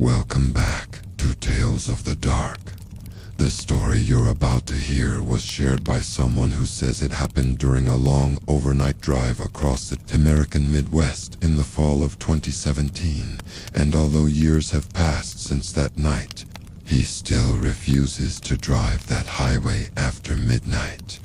Welcome back to Tales of the Dark. The story you're about to hear was shared by someone who says it happened during a long overnight drive across the American Midwest in the fall of 2017, and although years have passed since that night, he still refuses to drive that highway after midnight.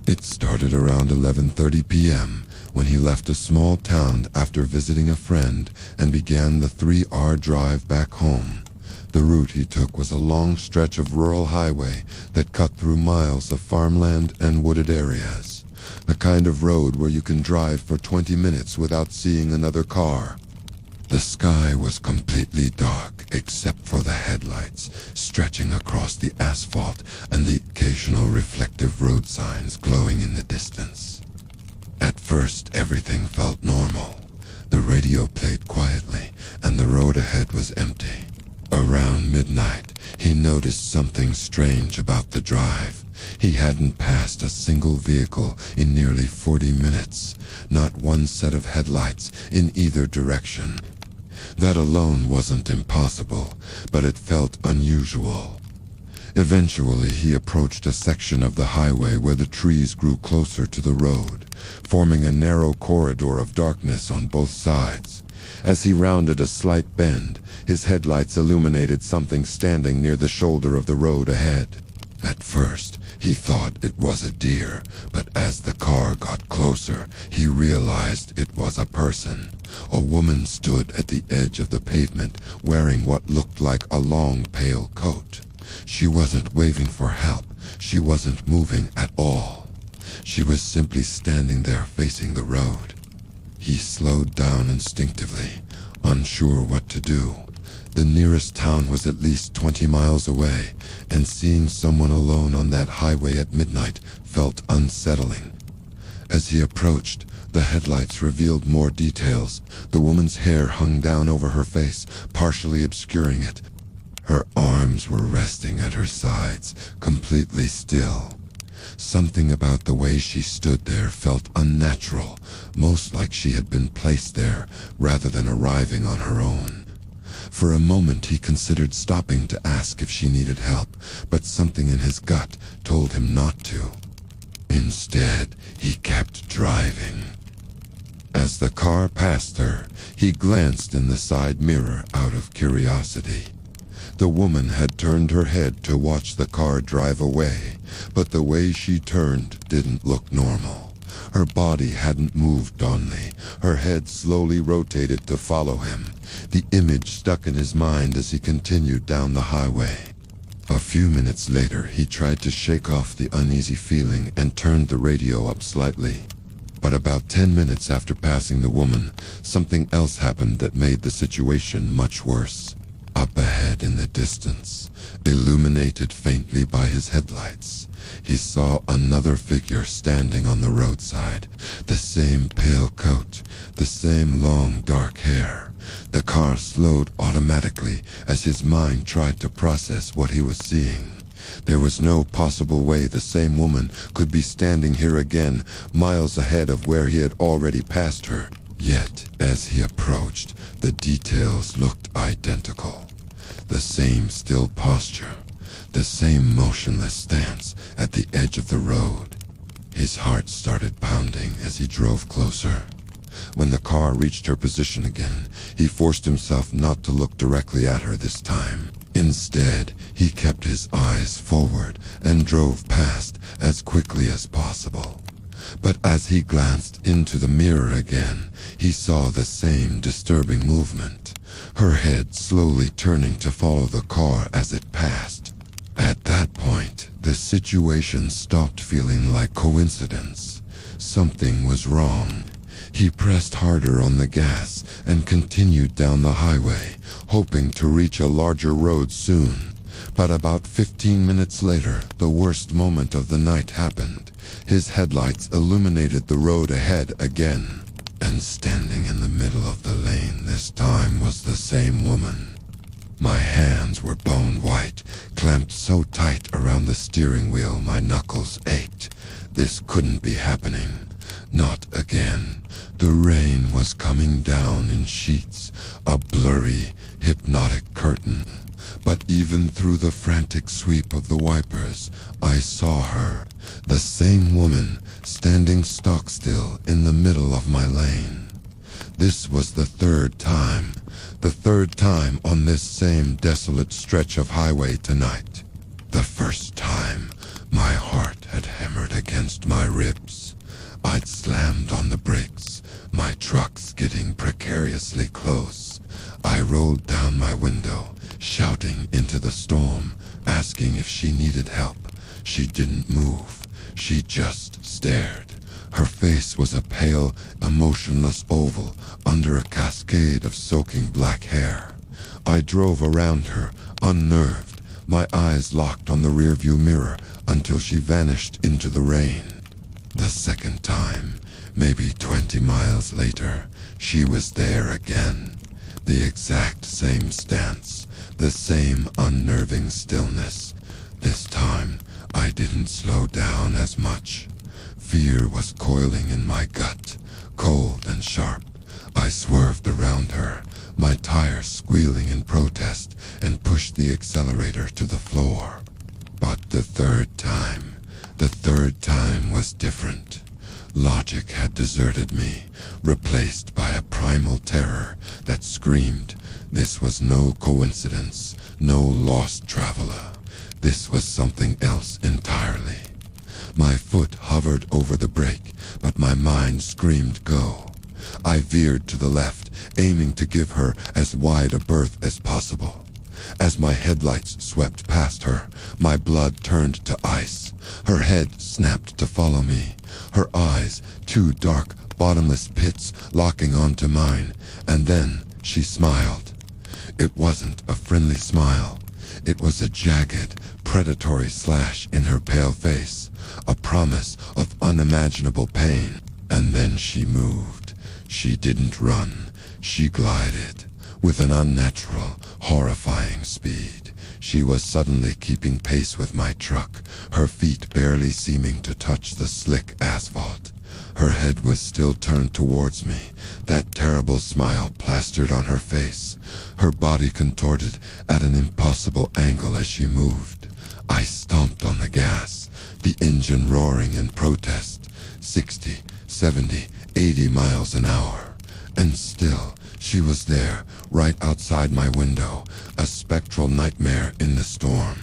It started around 11:30 p.m. when he left a small town after visiting a friend and began the 3-hour drive back home. The route he took was a long stretch of rural highway that cut through miles of farmland and wooded areas. The kind of road where you can drive for 20 minutes without seeing another car. The sky was completely dark except for the headlights stretching across the asphalt and the occasional reflective road signs glowing in the distance. At first, everything felt normal. The radio played quietly and the road ahead was empty. Around midnight, he noticed something strange about the drive. He hadn't passed a single vehicle in nearly 40 minutes, not one set of headlights in either direction. That alone wasn't impossible, but it felt unusual. Eventually, he approached a section of the highway where the trees grew closer to the road, forming a narrow corridor of darkness on both sides. As he rounded a slight bend, his headlights illuminated something standing near the shoulder of the road ahead. At first, he thought it was a deer, but as the car got closer, he realized it was a person. A woman stood at the edge of the pavement, wearing what looked like a long, pale coat. She wasn't waving for help. She wasn't moving at all. She was simply standing there facing the road. He slowed down instinctively, unsure what to do. The nearest town was at least 20 miles away, and seeing someone alone on that highway at midnight felt unsettling. As he approached, the headlights revealed more details. The woman's hair hung down over her face, partially obscuring it. Her arms were resting at her sides, completely still. Something about the way she stood there felt unnatural, most like she had been placed there rather than arriving on her own. For a moment he considered stopping to ask if she needed help, but something in his gut told him not to. Instead, he kept driving. As the car passed her, he glanced in the side mirror out of curiosity. The woman had turned her head to watch the car drive away, but the way she turned didn't look normal. Her body hadn't moved only. Her head slowly rotated to follow him. The image stuck in his mind as he continued down the highway. A few minutes later, he tried to shake off the uneasy feeling and turned the radio up slightly. But about 10 minutes after passing the woman, something else happened that made the situation much worse. Up ahead in the distance, illuminated faintly by his headlights, he saw another figure standing on the roadside. The same pale coat, the same long dark hair. The car slowed automatically as his mind tried to process what he was seeing. There was no possible way the same woman could be standing here again, miles ahead of where he had already passed her. Yet, as he approached, the details looked identical. The same still posture, the same motionless stance at the edge of the road. His heart started pounding as he drove closer. When the car reached her position again, he forced himself not to look directly at her this time. Instead, he kept his eyes forward and drove past as quickly as possible. But as he glanced into the mirror again, he saw the same disturbing movement. Her head slowly turning to follow the car as it passed. At that point, the situation stopped feeling like coincidence. Something was wrong. He pressed harder on the gas and continued down the highway, hoping to reach a larger road soon. But about 15 minutes later, the worst moment of the night happened. His headlights illuminated the road ahead again. And standing in the middle of the lane this time was the same woman. My hands were bone white, clamped so tight around the steering wheel my knuckles ached. This couldn't be happening. Not again. The rain was coming down in sheets, a blurry, hypnotic curtain. But even through the frantic sweep of the wipers, I saw her, the same woman, standing stock still in the middle of my lane. This was the third time on this same desolate stretch of highway tonight. The first time, my heart had hammered against my ribs. I'd slammed on the brakes, my truck skidding precariously close. I rolled down my window, shouting into the storm, asking if she needed help. She didn't move. She just stared. Her face was a pale, emotionless oval under a cascade of soaking black hair. I drove around her, unnerved, my eyes locked on the rearview mirror until she vanished into the rain. The second time, maybe 20 miles later, she was there again. The exact same stance, the same unnerving stillness. This time, I didn't slow down as much. Fear was coiling in my gut, cold and sharp. I swerved around her, my tires squealing in protest, and pushed the accelerator to the floor. But the third time was different. Logic had deserted me, replaced by a primal terror that screamed. This was no coincidence, no lost traveler. This was something else entirely. My foot hovered over the brake, but my mind screamed go. I veered to the left, aiming to give her as wide a berth as possible. As my headlights swept past her, my blood turned to ice. Her head snapped to follow me, her eyes, two dark, bottomless pits locking onto mine, and then she smiled. It wasn't a friendly smile. It was a jagged, predatory slash in her pale face, a promise of unimaginable pain. And then she moved. She didn't run. She glided. With an unnatural, horrifying speed. She was suddenly keeping pace with my truck, her feet barely seeming to touch the slick asphalt. Her head was still turned towards me, that terrible smile plastered on her face. Her body contorted at an impossible angle as she moved. I stomped on the gas, the engine roaring in protest. 60, 70, 80 miles an hour. And still, she was there, right outside my window, a spectral nightmare in the storm.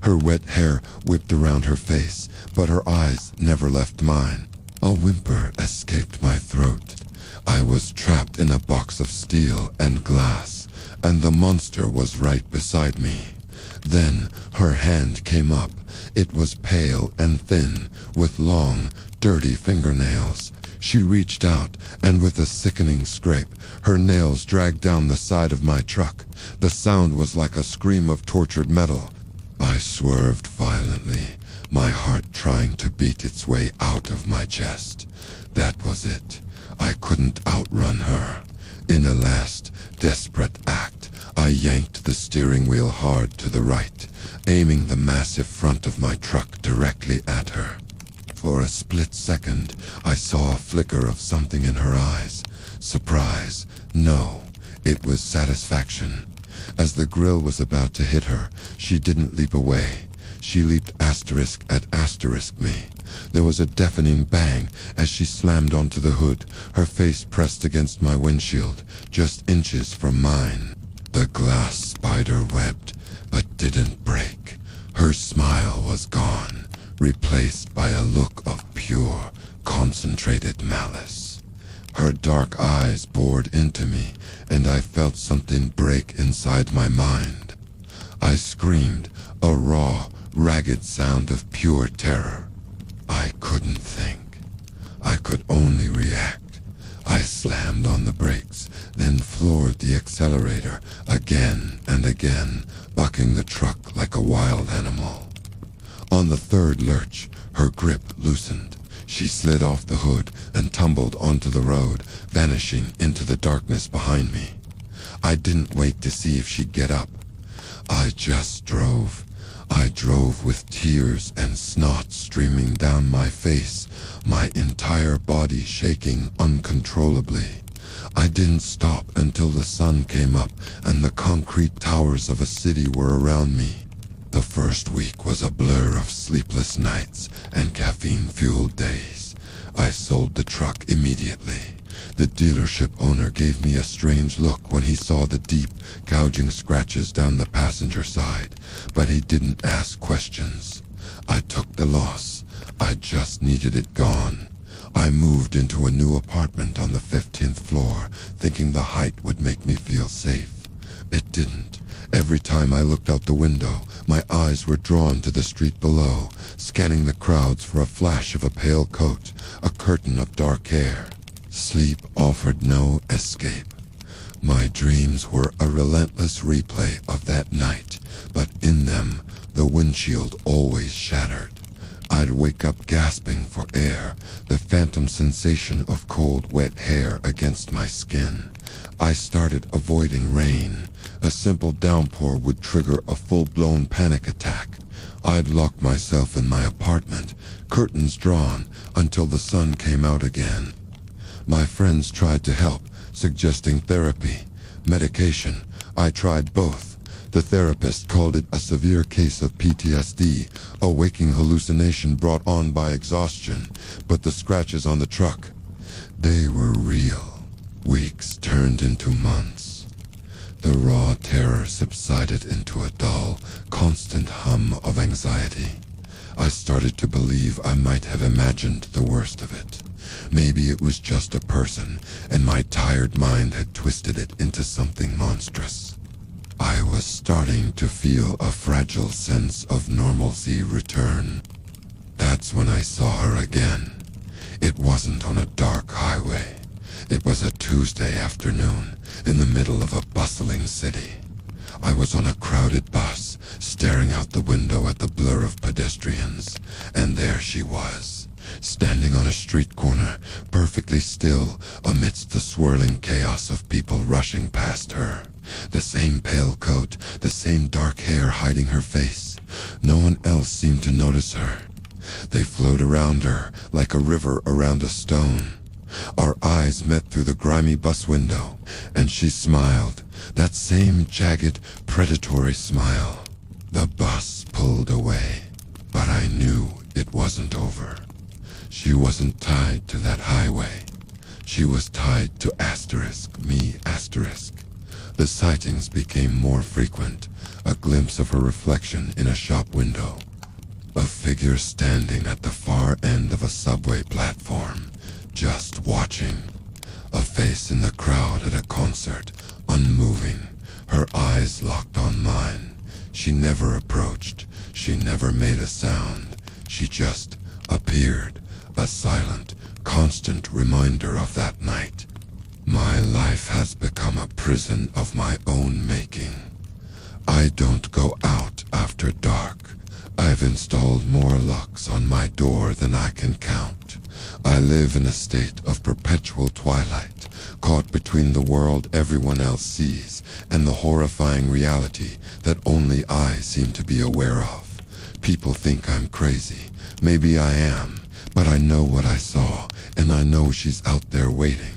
Her wet hair whipped around her face, but her eyes never left mine. A whimper escaped my throat. I was trapped in a box of steel and glass, and the monster was right beside me. Then her hand came up. It was pale and thin, with long, dirty fingernails. She reached out, and with a sickening scrape, her nails dragged down the side of my truck. The sound was like a scream of tortured metal. I swerved violently, my heart trying to beat its way out of my chest. That was it. I couldn't outrun her. In a last, desperate act, I yanked the steering wheel hard to the right, aiming the massive front of my truck directly at her. For a split second, I saw a flicker of something in her eyes. Surprise. No, it was satisfaction. As the grill was about to hit her, she didn't leap away. She leaped asterisk at asterisk me. There was a deafening bang as she slammed onto the hood, her face pressed against my windshield, just inches from mine. The glass spider webbed, but didn't break. Her smile was gone, replaced by a look of pure, concentrated malice. Her dark eyes bored into me, and I felt something break inside my mind. I screamed, a raw, ragged sound of pure terror. I couldn't think. I could only react. I slammed on the brakes, then floored the accelerator again and again, bucking the truck like a wild animal. On the third lurch, her grip loosened. She slid off the hood and tumbled onto the road, vanishing into the darkness behind me. I didn't wait to see if she'd get up. I just drove. I drove with tears and snot streaming down my face, my entire body shaking uncontrollably. I didn't stop until the sun came up and the concrete towers of a city were around me. The first week was a blur of sleepless nights and caffeine-fueled days. I sold the truck immediately. The dealership owner gave me a strange look when he saw the deep, gouging scratches down the passenger side, but he didn't ask questions. I took the loss. I just needed it gone. I moved into a new apartment on the 15th floor, thinking the height would make me feel safe. It didn't. Every time I looked out the window, my eyes were drawn to the street below, scanning the crowds for a flash of a pale coat, a curtain of dark hair. Sleep offered no escape. My dreams were a relentless replay of that night, but in them, the windshield always shattered. I'd wake up gasping for air, the phantom sensation of cold, wet hair against my skin. I started avoiding rain. A simple downpour would trigger a full-blown panic attack. I'd lock myself in my apartment, curtains drawn, until the sun came out again. My friends tried to help, suggesting therapy, medication. I tried both. The therapist called it a severe case of PTSD, a waking hallucination brought on by exhaustion. But the scratches on the truck, they were real. Weeks turned into months. The raw terror subsided into a dull, constant hum of anxiety. I started to believe I might have imagined the worst of it. Maybe it was just a person, and my tired mind had twisted it into something monstrous. I was starting to feel a fragile sense of normalcy return. That's when I saw her again. It wasn't on a dark highway. It was a Tuesday afternoon, in the middle of a bustling city. I was on a crowded bus, staring out the window at the blur of pedestrians, and there she was, standing on a street corner, perfectly still amidst the swirling chaos of people rushing past her. The same pale coat, the same dark hair hiding her face. No one else seemed to notice her. They flowed around her like a river around a stone. Our eyes met through the grimy bus window, and she smiled, that same jagged, predatory smile. The bus pulled away, but I knew it wasn't over. She wasn't tied to that highway. She was tied to me. The sightings became more frequent, a glimpse of her reflection in a shop window. A figure standing at the far end of a subway platform, just watching. A face in the crowd at a concert, unmoving, her eyes locked on mine. She never approached, she never made a sound. She just appeared, a silent, constant reminder of that night. My life has become a prison of my own making. I don't go out after dark. I've installed more locks on my door than I can count. I live in a state of perpetual twilight, caught between the world everyone else sees and the horrifying reality that only I seem to be aware of. People think I'm crazy. Maybe I am, but I know what I saw, and I know she's out there waiting.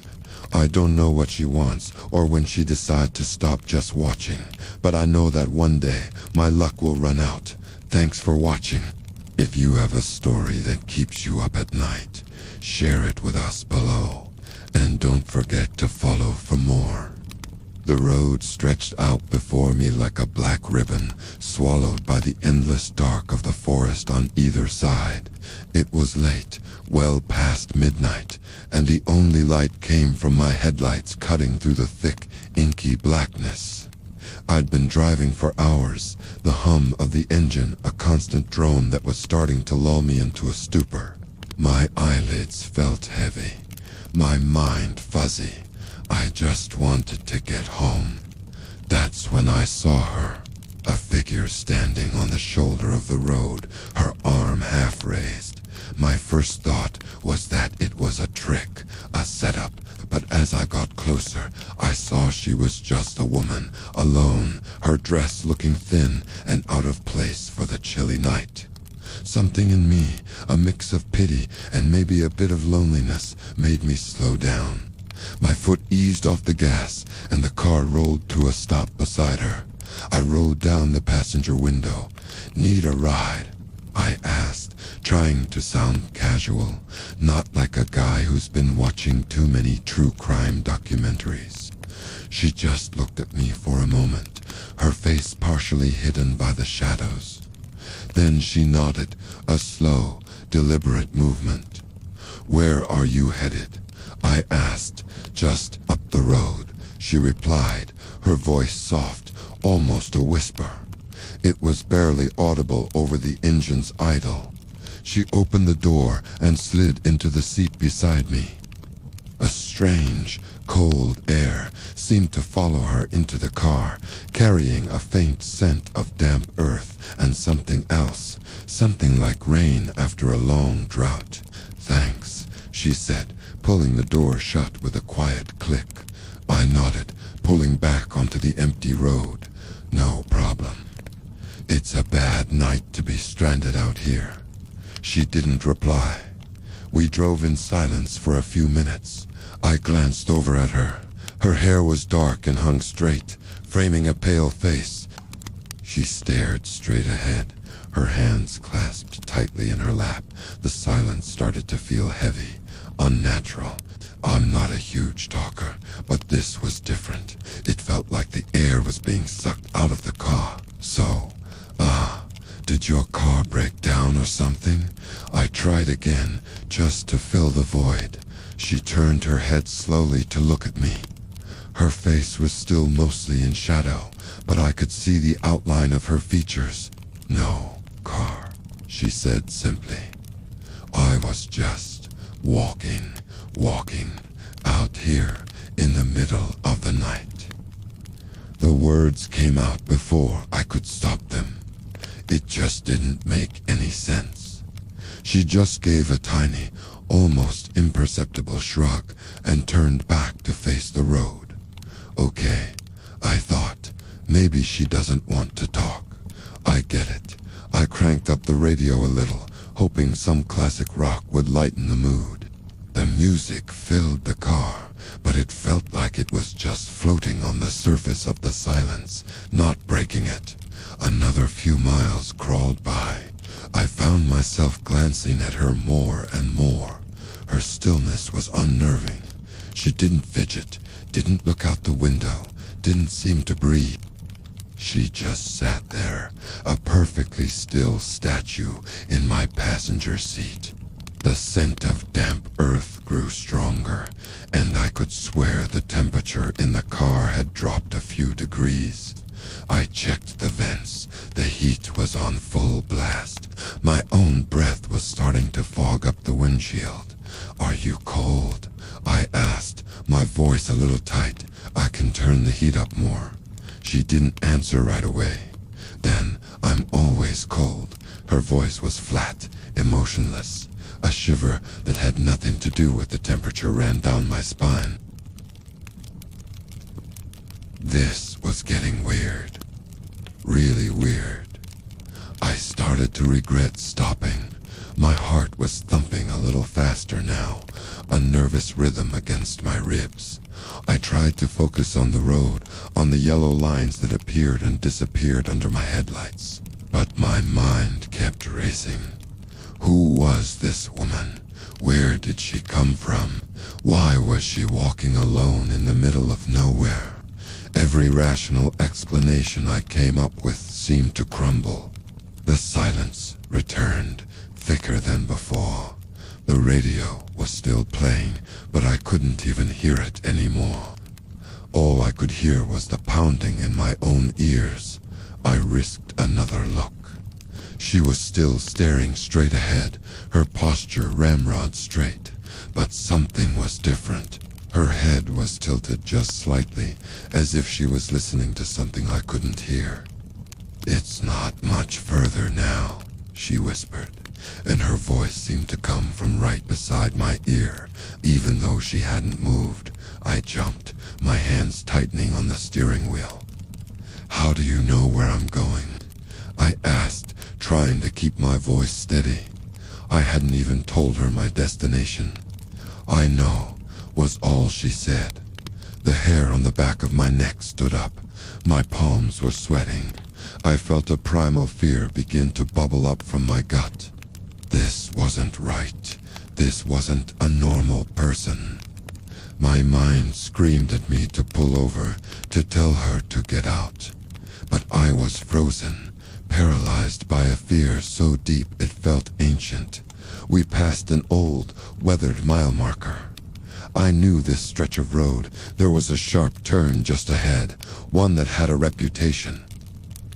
I don't know what she wants or when she decides to stop just watching, but I know that one day my luck will run out. Thanks for watching. If you have a story that keeps you up at night, share it with us below, and don't forget to follow for more. The road stretched out before me like a black ribbon, swallowed by the endless dark of the forest on either side. It was late, well past midnight, and the only light came from my headlights cutting through the thick, inky blackness. I'd been driving for hours, the hum of the engine a constant drone that was starting to lull me into a stupor. My eyelids felt heavy, my mind fuzzy. I just wanted to get home. That's when I saw her, a figure standing on the shoulder of the road, her arm half raised. My first thought was that it was a trick, a setup, but as I got closer, I saw she was just a woman, alone, her dress looking thin and out of place for the chilly night. Something in me, a mix of pity and maybe a bit of loneliness, made me slow down. My foot eased off the gas, and the car rolled to a stop beside her. I rolled down the passenger window. "Need a ride?" I asked, trying to sound casual, not like a guy who's been watching too many true crime documentaries. She just looked at me for a moment, her face partially hidden by the shadows. Then she nodded, a slow, deliberate movement. "Where are you headed?" I asked. "Just up the road," she replied, her voice soft, almost a whisper. It was barely audible over the engine's idle. She opened the door and slid into the seat beside me. A strange, cold air seemed to follow her into the car, carrying a faint scent of damp earth and something else, something like rain after a long drought. "Thanks," she said, pulling the door shut with a quiet click. I nodded, pulling back onto the empty road. "No problem. It's a bad night to be stranded out here." She didn't reply. We drove in silence for a few minutes. I glanced over at her. Her hair was dark and hung straight, framing a pale face. She stared straight ahead, her hands clasped tightly in her lap. The silence started to feel heavy, unnatural. I'm not a huge talker, but this was different. It felt like the air was being sucked out of the car. Did your car break down or something?" I tried again, just to fill the void. She turned her head slowly to look at me. Her face was still mostly in shadow, but I could see the outline of her features. "No car," she said simply. "I was just walking out here in the middle of the night." The words came out before I could stop them. It just didn't make any sense. She just gave a tiny, almost imperceptible shrug and turned back to face the road. "Okay," I thought. Maybe she doesn't want to talk. I get it. I cranked up the radio a little, hoping some classic rock would lighten the mood. The music filled the car, but it felt like it was just floating on the surface of the silence, not breaking it. Another few miles crawled by. I found myself glancing at her more and more. Her stillness was unnerving. She didn't fidget, didn't look out the window, didn't seem to breathe. She just sat there, a perfectly still statue in my passenger seat. The scent of damp earth grew stronger, and I could swear the temperature in the car had dropped a few degrees. I checked the vents. The heat was on full blast. My own breath was starting to fog up the windshield. "Are you cold?" I asked, my voice a little tight. "I can turn the heat up more." She didn't answer right away. "Then I'm always cold." Her voice was flat, emotionless. A shiver that had nothing to do with the temperature ran down my spine. This was getting weird. Really weird. I started to regret stopping. My heart was thumping a little faster now, a nervous rhythm against my ribs. I tried to focus on the road, on the yellow lines that appeared and disappeared under my headlights. But my mind kept racing. Who was this woman? Where did she come from? Why was she walking alone in the middle of nowhere? Every rational explanation I came up with seemed to crumble. The silence returned, thicker than before. The radio was still playing, but I couldn't even hear it anymore. All I could hear was the pounding in my own ears. I risked another look. She was still staring straight ahead, her posture ramrod straight. But something was different. Her head was tilted just slightly, as if she was listening to something I couldn't hear. "It's not much further now," she whispered. and her voice seemed to come from right beside my ear. Even though she hadn't moved, I jumped, my hands tightening on the steering wheel. "How do you know where I'm going?" I asked, trying to keep my voice steady. I hadn't even told her my destination. "I know," was all she said. The hair on the back of my neck stood up. My palms were sweating. I felt a primal fear begin to bubble up from my gut. This wasn't right. This wasn't a normal person. My mind screamed at me to pull over, to tell her to get out. But I was frozen, paralyzed by a fear so deep it felt ancient. We passed an old, weathered mile marker. I knew this stretch of road. There was a sharp turn just ahead, one that had a reputation.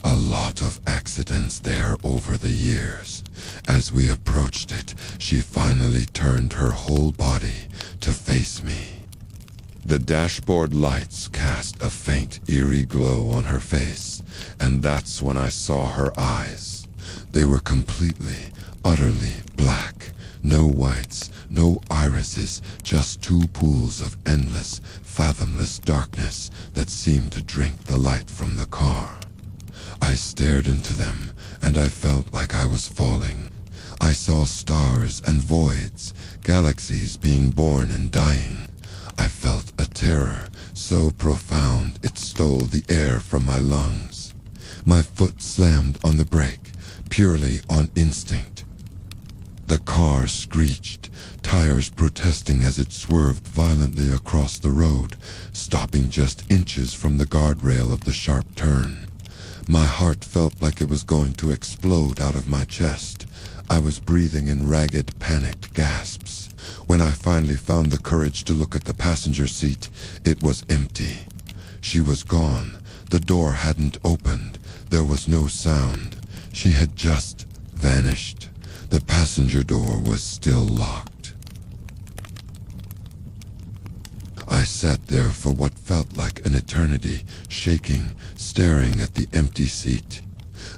A lot of accidents there over the years. As we approached it, she finally turned her whole body to face me. The dashboard lights cast a faint, eerie glow on her face, and that's when I saw her eyes. They were completely, utterly black. No whites, no irises, just two pools of endless, fathomless darkness that seemed to drink the light from the car. I stared into them, and I felt like I was falling. I saw stars and voids, galaxies being born and dying. I felt a terror so profound it stole the air from my lungs. My foot slammed on the brake, purely on instinct. The car screeched, tires protesting as it swerved violently across the road, stopping just inches from the guardrail of the sharp turn. My heart felt like it was going to explode out of my chest. I was breathing in ragged, panicked gasps. When I finally found the courage to look at the passenger seat, it was empty. She was gone. The door hadn't opened. There was no sound. She had just vanished. The passenger door was still locked. I sat there for what felt like an eternity, shaking, staring at the empty seat.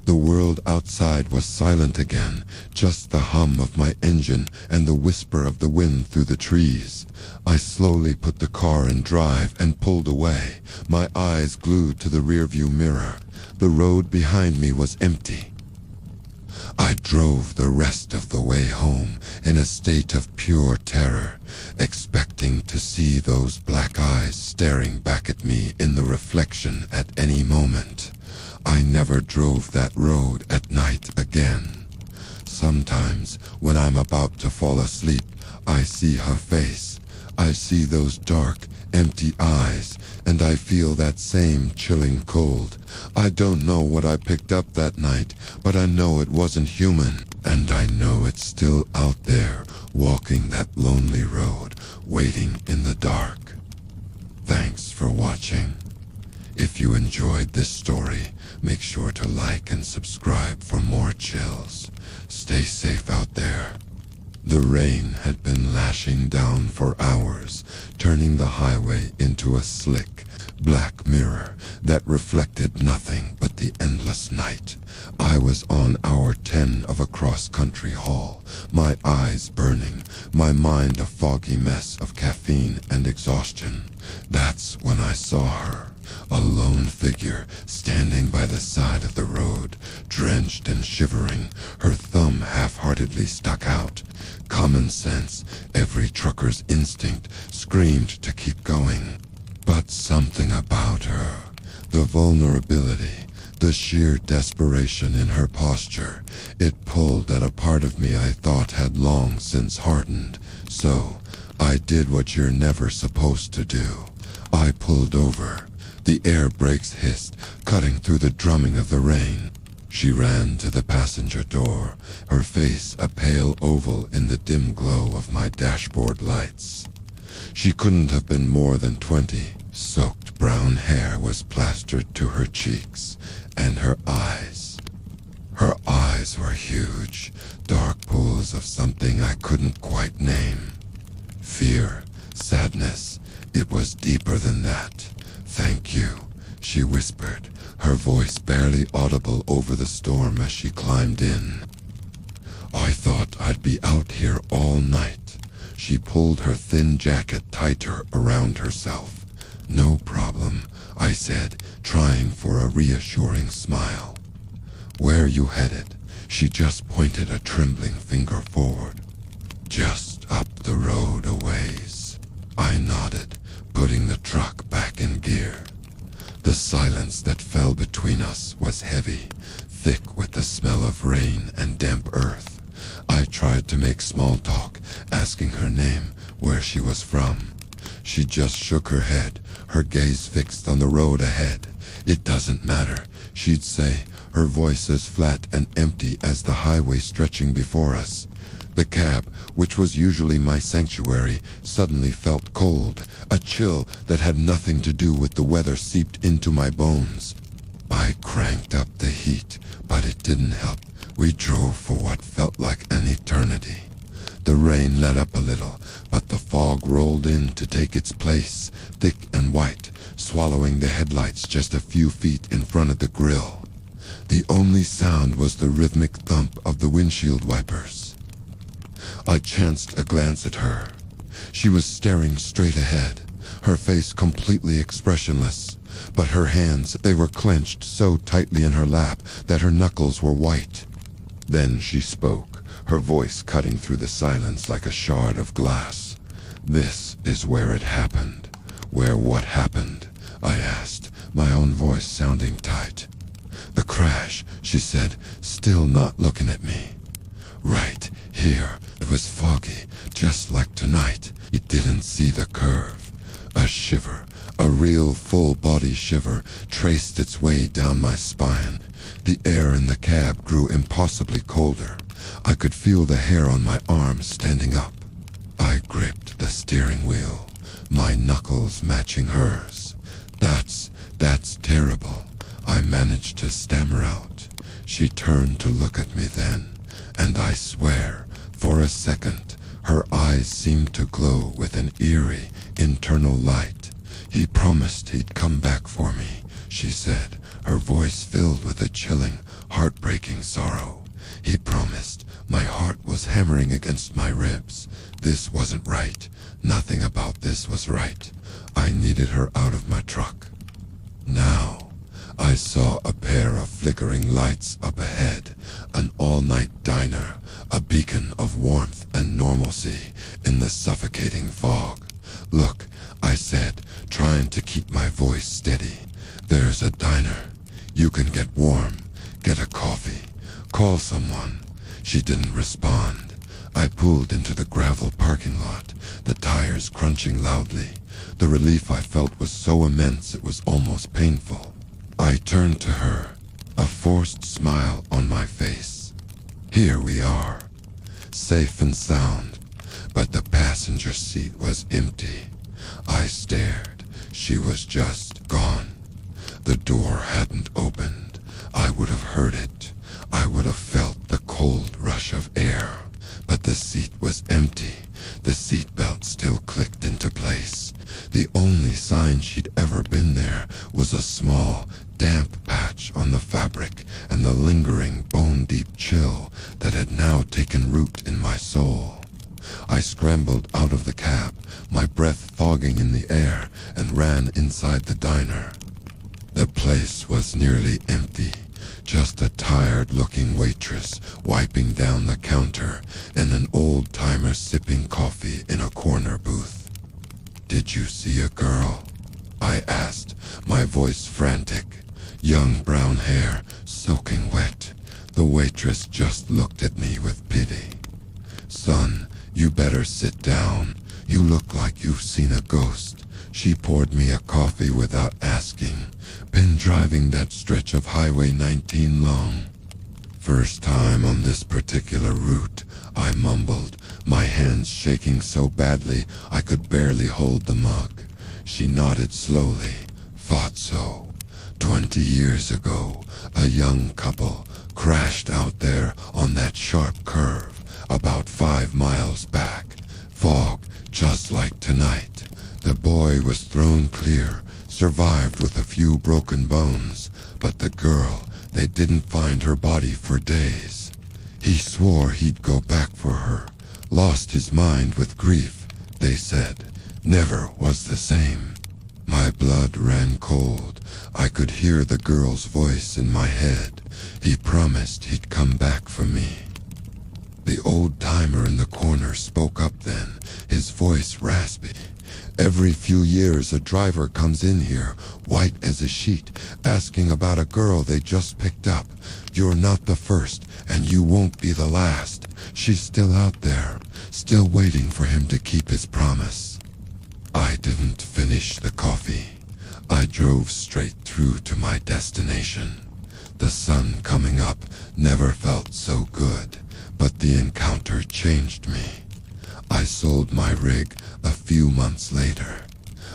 The world outside was silent again, just the hum of my engine and the whisper of the wind through the trees. I slowly put the car in drive and pulled away, my eyes glued to the rearview mirror. The road behind me was empty. I drove the rest of the way home in a state of pure terror, expecting to see those black eyes staring back at me in the reflection at any moment. I never drove that road at night again. Sometimes, when I'm about to fall asleep, I see her face. I see those dark, empty eyes, and I feel that same chilling cold. I don't know what I picked up that night, but I know it wasn't human, and I know it's still out there, walking that lonely road, waiting in the dark. Thanks for watching. If you enjoyed this story, make sure to like and subscribe for more chills. Stay safe out there. The rain had been lashing down for hours, turning the highway into a slick, black mirror that reflected nothing but the endless night. I was on hour 10 of a cross-country haul, my eyes burning, my mind a foggy mess of caffeine and exhaustion. That's when I saw her, a lone figure standing by the side of the road, drenched and shivering, her thumb half-heartedly stuck out. Common sense, every trucker's instinct, screamed to keep going. But something about her, the vulnerability, the sheer desperation in her posture, it pulled at a part of me I thought had long since hardened. So, I did what you're never supposed to do. I pulled over. The air brakes hissed, cutting through the drumming of the rain. She ran to the passenger door, her face a pale oval in the dim glow of my dashboard lights. She couldn't have been more than 20. Soaked brown hair was plastered to her cheeks, and her eyes. Her eyes were huge, dark pools of something I couldn't quite name. Fear, sadness, it was deeper than that. "Thank you," she whispered, her voice barely audible over the storm as she climbed in. I thought I'd be out here all night. She pulled her thin jacket tighter around herself. No problem, I said, trying for a reassuring smile. Where you headed? She just pointed a trembling finger forward. Just up the road a ways. I nodded, putting the truck back in gear. The silence that fell between us was heavy, thick with the smell of rain and damp earth. I tried to make small talk, asking her name, where she was from. She just shook her head, her gaze fixed on the road ahead. It doesn't matter, she'd say, her voice as flat and empty as the highway stretching before us. The cab, which was usually my sanctuary, suddenly felt cold. A chill that had nothing to do with the weather seeped into my bones. I cranked up the heat, but it didn't help. We drove for what felt like an eternity. The rain let up a little, but the fog rolled in to take its place, thick and white, swallowing the headlights just a few feet in front of the grill. The only sound was the rhythmic thump of the windshield wipers. I chanced a glance at her. She was staring straight ahead, her face completely expressionless, but her hands, they were clenched so tightly in her lap that her knuckles were white. Then she spoke, her voice cutting through the silence like a shard of glass. This is where it happened. Where what happened? I asked, my own voice sounding tight. The crash, she said, still not looking at me. Right here. It was foggy, just like tonight. It didn't see the curve. A shiver, a real full-body shiver, traced its way down my spine. The air in the cab grew impossibly colder. I could feel the hair on my arms standing up. I gripped the steering wheel, my knuckles matching hers. That's terrible. I managed to stammer out. She turned to look at me then, and I swear, for a second, her eyes seemed to glow with an eerie, internal light. He promised he'd come back for me, she said, her voice filled with a chilling, heartbreaking sorrow. He promised. My heart was hammering against my ribs. This wasn't right. Nothing about this was right. I needed her out of my truck. Now, I saw a pair of flickering lights up ahead, an all-night diner, a beacon of warmth and normalcy in the suffocating fog. Look, I said, trying to keep my voice steady. There's a diner. You can get warm, get a coffee, call someone. She didn't respond. I pulled into the gravel parking lot, the tires crunching loudly. The relief I felt was so immense it was almost painful. I turned to her, a forced smile on my face. Here we are, safe and sound, but the passenger seat was empty. I stared. She was just gone. The door hadn't opened. I would have heard it. I would have felt the cold rush of air. But the seat was empty. The seatbelt still clicked into place. The only sign she'd ever been there was a small, damp patch on the fabric and the lingering, bone-deep chill that had now taken root in my soul. I scrambled out of the cab, my breath fogging in the air, and ran inside the diner. The place was nearly empty. Just a tired-looking waitress wiping down the counter and an old-timer sipping coffee in a corner booth. "Did you see a girl?" I asked, my voice frantic. Young brown hair, soaking wet. The waitress just looked at me with pity. "Son, you better sit down. You look like you've seen a ghost." She poured me a coffee without asking. "Been driving that stretch of Highway 19 long?" "First time on this particular route," I mumbled, my hands shaking so badly I could barely hold the mug. She nodded slowly. "Thought so. 20 years ago, a young couple crashed out there on that sharp curve, about 5 miles back. Fog, just like tonight. The boy was thrown clear, survived with a few broken bones, but the girl, they didn't find her body for days. He swore he'd go back for her, lost his mind with grief, they said, never was the same. My blood ran cold. I could hear the girl's voice in my head. He promised he'd come back for me. The old-timer in the corner spoke up then, his voice raspy. Every few years a driver comes in here, white as a sheet, asking about a girl they just picked up. You're not the first, and you won't be the last. She's still out there, still waiting for him to keep his promise. I didn't finish the coffee. I drove straight through to my destination. The sun coming up never felt so good, but the encounter changed me. I sold my rig a few months later.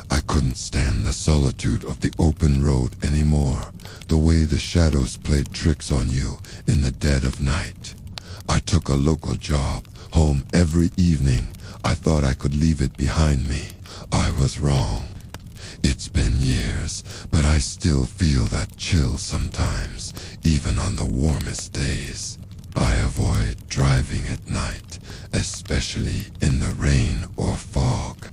I couldn't stand the solitude of the open road anymore, the way the shadows played tricks on you in the dead of night. I took a local job, home every evening. I thought I could leave it behind me. I was wrong. It's been years, but I still feel that chill sometimes, even on the warmest days. I avoid driving at night, especially in the rain or fog.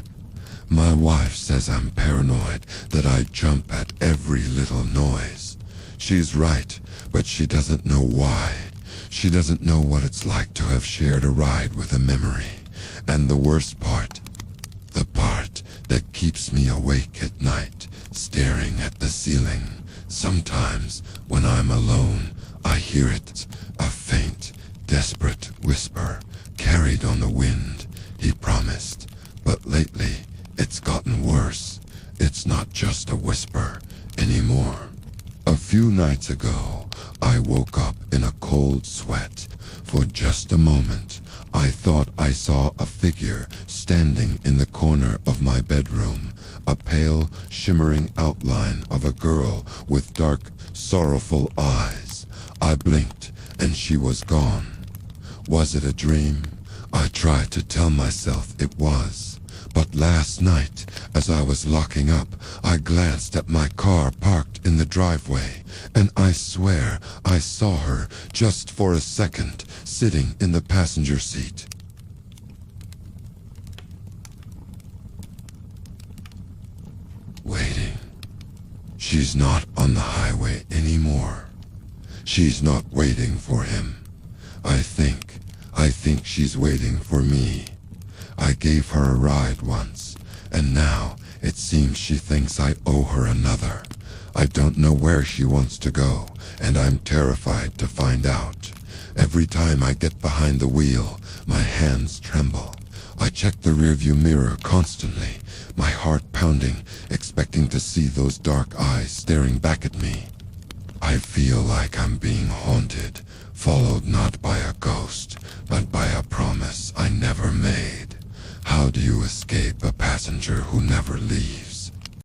My wife says I'm paranoid, that I jump at every little noise. She's right, but she doesn't know why. She doesn't know what it's like to have shared a ride with a memory. And the worst part, the part that keeps me awake at night, staring at the ceiling. Sometimes, when I'm alone, I hear it, a faint, desperate whisper, carried on the wind, he promised. But lately, it's gotten worse. It's not just a whisper anymore. A few nights ago, I woke up in a cold sweat. For just a moment, I thought I saw a figure standing in the corner of my bedroom, a pale, shimmering outline of a girl with dark, sorrowful eyes. I blinked, and she was gone. Was it a dream? I tried to tell myself it was. But last night, as I was locking up, I glanced at my car parked in the driveway, and I swear I saw her just for a second, sitting in the passenger seat. Waiting. She's not on the highway anymore. She's not waiting for him. I think she's waiting for me. I gave her a ride once, and now it seems she thinks I owe her another. I don't know where she wants to go, and I'm terrified to find out. Every time I get behind the wheel, my hands tremble. I check the rearview mirror constantly, my heart pounding, expecting to see those dark eyes staring back at me. I feel like I'm being haunted, followed not by a ghost, but by a promise I never made. How do you escape a passenger who never leaves?